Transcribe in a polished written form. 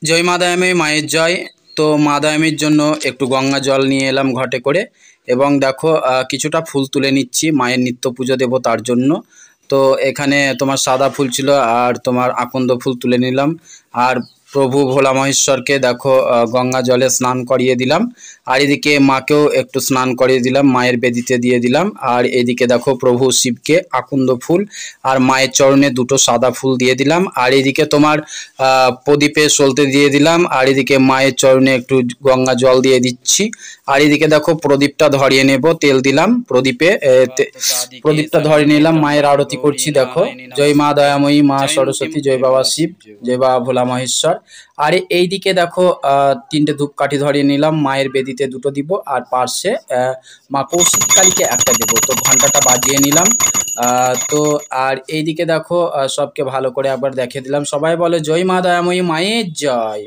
জয় মা দয়াময়ী মায়ের জয়। তো মা দয়াময়ীর জন্য একটু গঙ্গা জল নিয়ে এলাম ঘটে করে, এবং দেখো কিছুটা ফুল তুলে নিচ্ছি, মায়ের নিত্য পুজো দেবো তার জন্য। তো এখানে তোমার সাদা ফুল ছিল আর তোমার আকন্দ ফুল তুলে নিলাম। আর প্রভু ভোলা মহেশ্বরকে দেখো গঙ্গা জলে স্নান করিয়ে দিলাম। আর এদিকে মাকেও একটু স্নান করিয়ে দিলাম, মায়ের বেদিতে দিয়ে দিলাম। আর এদিকে দেখো প্রভু শিবকে আকন্দ ফুল আর মায়ের চরণে দুটো সাদা ফুল দিয়ে দিলাম। আর এদিকে তোমার প্রদীপে সলতে দিয়ে দিলাম। আর এদিকে মায়ের চরণে একটু গঙ্গা জল দিয়ে দিচ্ছি। আর এদিকে দেখো প্রদীপটা ধরিয়ে নেব, তেল দিলাম প্রদীপে, প্রদীপটা ধরিয়ে নিলাম, মায়ের আরতি করছি। দেখো জয় মা দয়াময়ী, মা সরস্বতী, জয় বাবা শিব, জয় বাবা ভোলা মহেশ্বর। আর এইদিকে দেখো তিনটে ধূপকাঠি ধরিয়ে নিলাম, মায়ের বেদিতে দুটো দিব আর পার্শ্বে মা কৌশিক কালীকে একটা দেবো। তো ঘন্টাটা বাজিয়ে নিলাম। তো আর এইদিকে দেখো সবকে ভালো করে একবার দেখে দিলাম। সবাই বলে জয় মা দয়াময়ী মায়ের জয়।